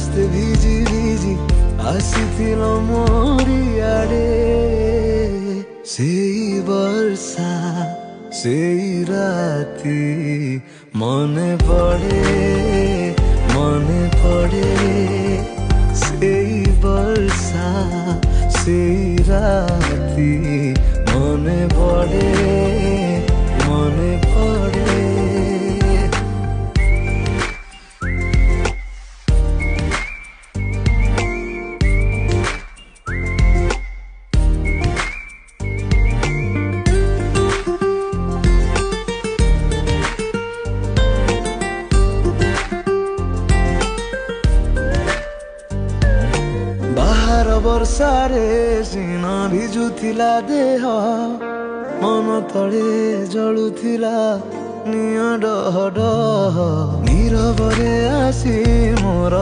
ସମସ୍ତେ ଭିଜି ଭିଜି ଆସିଥିଲ ମୋରି ଆଡ଼େ। ସେଇ ବର୍ଷା ସେଇ ରାତି ମନେ ପଡ଼େ ମନେ ପଡ଼େ। ସେଇ ବର୍ଷା ସେଇ ରାତି ମନେ ପଡ଼େ ମନେ ପଡ଼େ। ବାହାର ବର୍ଷାରେ ସିନା ଭିଜୁଥିଲା ଦେହ, ମନ ତଳେ ଜଳୁଥିଲା ନିଆଁ ଡହ ଡହ। ନୀରବରେ ଆସି ମୋର